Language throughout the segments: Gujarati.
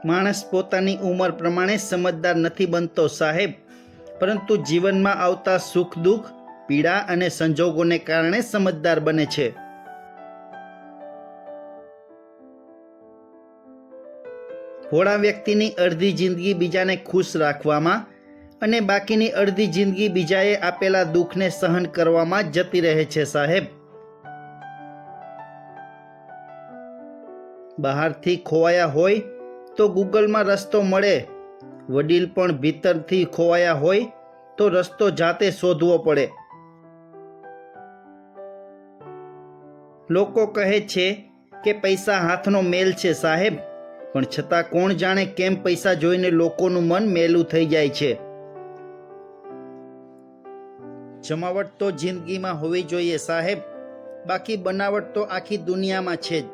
માણસ પોતાની ઉંમર પ્રમાણે સમજદાર નથી બનતો સાહેબ, પરંતુ જીવનમાં આવતા સુખ દુઃખ, પીડા અને સંજોગોને કારણે સમજદાર બને છે. ભોળા વ્યક્તિની અડધી જિંદગી બીજાને ખુશ રાખવામાં અને બાકીની અડધી જિંદગી બીજાએ આપેલા દુઃખને સહન કરવામાં જ જતી રહે છે સાહેબ. બહારથી ખોવાયા હોય તો ગૂગલમાં રસ્તો મળે, વડીલ પણ ભીતરથી ખોવાયા હોય તો રસ્તો જાતે શોધવો પડે. લોકો કહે છે કે પૈસા હાથનો મેલ છે સાહેબ, પણ છતાં કોણ જાણે કેમ પૈસા જોઈને લોકોનું મન મેલું થઈ જાય છે. જમાવટ તો જિંદગીમાં હોવી જોઈએ સાહેબ, બાકી બનાવટ તો આખી દુનિયામાં છે જ.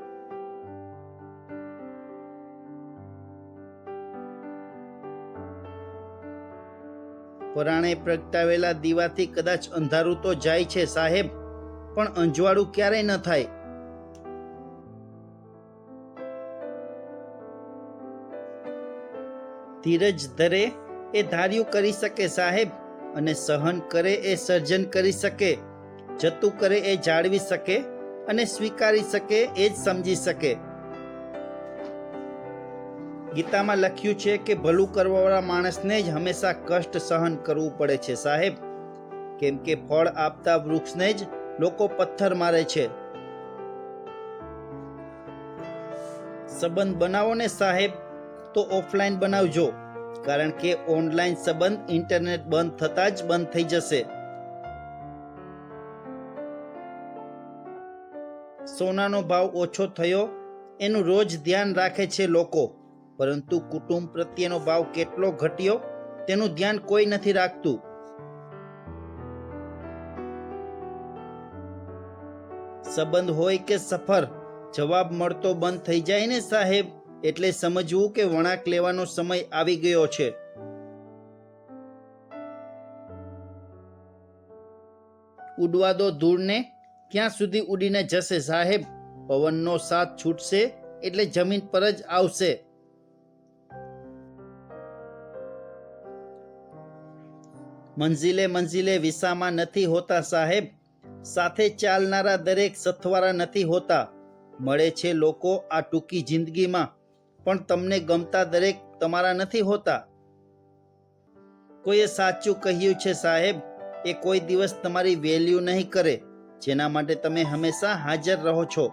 પરાણે પ્રગટાવેલા દીવાથી કદાચ અંધારું તો જાય છે સાહેબ, પણ અંજવાળું ક્યારેય ન થાય. ધીરજ ધરે એ ધાર્યું કરી શકે સાહેબ, અને સહન કરે એ સર્જન કરી શકે, જતું કરે એ જાળવી શકે, અને સ્વીકારી શકે એ જ સમજી શકે. ગીતામાં લખ્યું છે કે ભલું કરવાવાળા માણસને જ હંમેશા કષ્ટ સહન કરવું પડે છે સાહેબ, કેમ કે ફળ આપતા વૃક્ષને જ લોકો પથ્થર મારે છે. સંબંધ બનાવો ને સાહેબ તો ઓફલાઈન બનાવજો, કારણ કે ઓનલાઈન સંબંધ ઇન્ટરનેટ બંધ થતાં જ બંધ થઈ જશે. સોનાનો ભાવ ઓછો થયો એનું રોજ ધ્યાન રાખે છે લોકો, પરંતુ કુટુંબ પ્રત્યેનો ભાવ કેટલો ઘટ્યો તેનું ધ્યાન કોઈ નથી રાખતું. સંબંધ હોય કે સફર, જવાબ મળતો બંધ થઈ જાય ને સાહેબ, એટલે સમજવું કે વળાંક લેવાનો સમય આવી ગયો છે. ઉડવા દો ધૂળને, ક્યાં સુધી ઉડીને જશે સાહેબ, પવનનો સાથ છૂટશે એટલે જમીન પર જ આવશે. મંજિલે મંજિલે વિસામા નથી હોતા સાહેબ, સાથે ચાલનારા દરેક સથવારા નથી હોતા. મળે છે લોકો આ ટૂંકી જિંદગીમાં, પણ તમને ગમતા દરેક તમારા નથી હોતા. કોઈએ સાચું કહ્યું છે સાહેબ, એ કોઈ દિવસ તમારી વેલ્યુ નહીં કરે જેના માટે તમે હંમેશા હાજર રહો છો.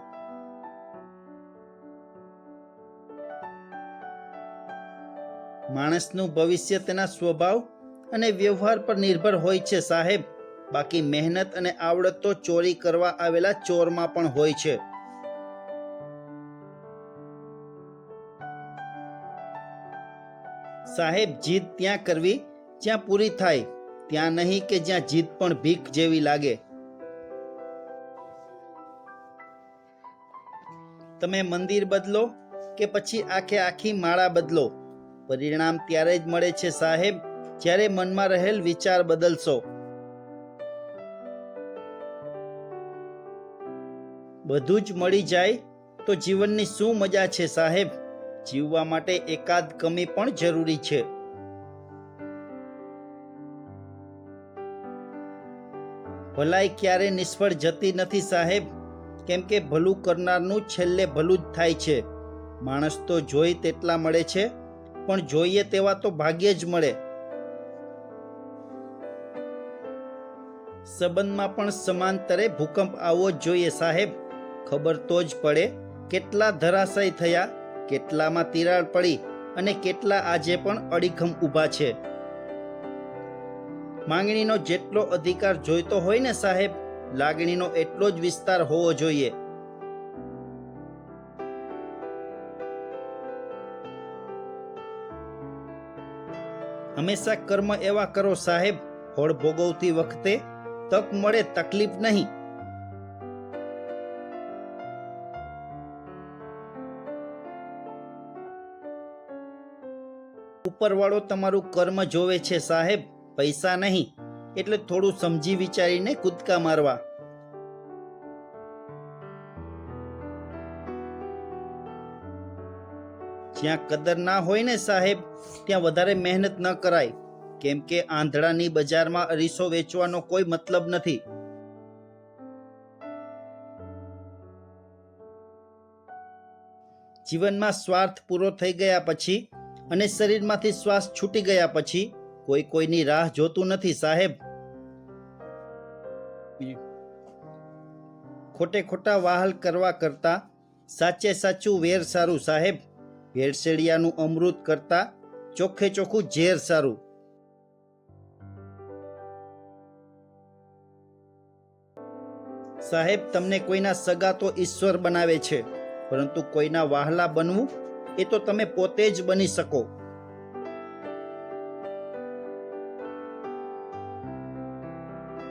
માણસનું ભવિષ્ય તેના સ્વભાવ અને વ્યવહાર પર નિર્ભર હોય છે સાહેબ, બાકી મહેનત અને આવડત તો ચોરી કરવા આવેલા ચોરમાં પણ હોય છે. સાહેબ, જીદ ત્યાં કરવી જ્યાં પૂરી થાય, ત્યાં નહીં કે જ્યાં જીદ પણ ભીખ જેવી લાગે. તમે મંદિર બદલો કે પછી આખે આખી માળા બદલો, પરિણામ ત્યારે જ મળે છે સાહેબ, જ્યારે મનમાં રહેલ વિચાર બદલશો. બધું જ મળી જાય તો જીવનની શું મજા છે સાહેબ, જીવવા માટે એકાદ કમી પણ જરૂરી છે. ભલાઈ ક્યારે નિષ્ફળ જતી નથી સાહેબ, કેમ કે ભલું કરનારનું છેલ્લે ભલું જ થાય છે. માણસ તો જોઈ તેટલા મળે છે, પણ જોઈએ તેવા તો ભાગ્યે જ મળે. સંબંધમાં પણ સમાંતરે ભૂકંપ આવવો જ જોઈએ સાહેબ, ખબર તો જ પડે કેટલા ધરાશય થયા, કેટલામાં તિરાડ પડી અને કેટલા આજે પણ અડીખમ ઊભા છે. માંગણીનો જેટલો અધિકાર જોઈતો હોય ને સાહેબ, લાગણીનો એટલો જ વિસ્તાર હોવો જોઈએ. હંમેશા કર્મ એવા કરો સાહેબ, ફળ ભોગવતી વખતે તક મળે તકલીફ નહીં. ઉપરવાળો તમારું કર્મ જોવે છે સાહેબ, પૈસા નહીં, એટલે થોડું સમજી વિચારીને કૂદકા મારવા. જ્યાં કદર ના હોય ને સાહેબ, ત્યાં વધારે મહેનત ન કરાય, કેમ કે આંધળાની બજારમાં અરીસો વેચવાનો કોઈ મતલબ નથી. જીવનમાં સ્વાર્થ પૂરો થઈ ગયા પછી અને શરીરમાંથી શ્વાસ છૂટી ગયા પછી કોઈ કોઈની રાહ જોતું નથી સાહેબ. ખોટે ખોટા વાહલ કરવા કરતા સાચે સાચું વેર સારું સાહેબ. ભેળસેળિયાનું અમૃત કરતા ચોખ્ખે ચોખ્ખું ઝેર સારું. સાહેબ, તમને કોઈના સગા તો ઈશ્વર બનાવે છે, પરંતુ કોઈના વહાલા બનવું એ તો તમે પોતે જ બની શકો.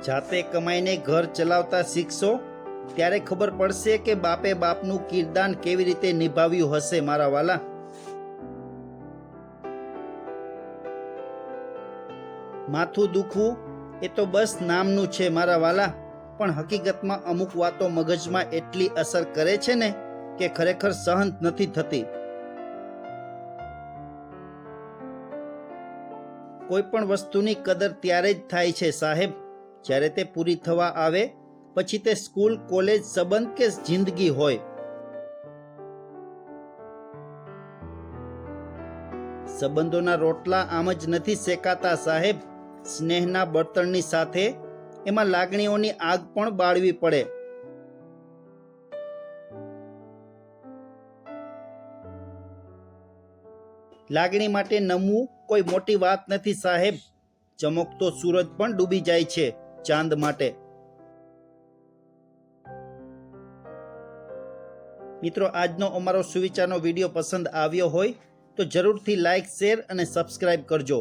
જાતે કમાઈને ઘર ચલાવતા શીખશો ત્યારે ખબર પડશે કે બાપે બાપનું કિરદાન કેવી રીતે નિભાવ્યું હશે મારા વાલા. માથું દુખવું એ તો બસ નામનું છે મારા વાલા, પણ હકીકતમાં અમુક વાતો મગજમાં એટલી અસર કરે છે ને કે ખરેખર સહન નથી થતી. કોઈ પણ વસ્તુની કદર ત્યારે જ થાય છે સાહેબ, જ્યારે તે પૂરી થવા આવે, પછી તે સ્કૂલ, કોલેજ, સંબંધ કે જિંદગી હોય. સંબંધોના રોટલા આમ જ નથી શેકાતા સાહેબ. સ્નેહના બળતણની સાથે એમાં લાગણીઓની આગ પણ બાળવી પડે. લાગણી માટે નમવું કોઈ મોટી વાત નથી સાહેબ. ચમકતો સૂરજ પણ ડૂબી જાય છે ચાંદ માટે. મિત્રો, આજનો અમારો સુવિચારનો વિડીયો પસંદ આવ્યો હોય તો જરૂરથી લાઈક, શેર અને સબસ્ક્રાઇબ કરજો.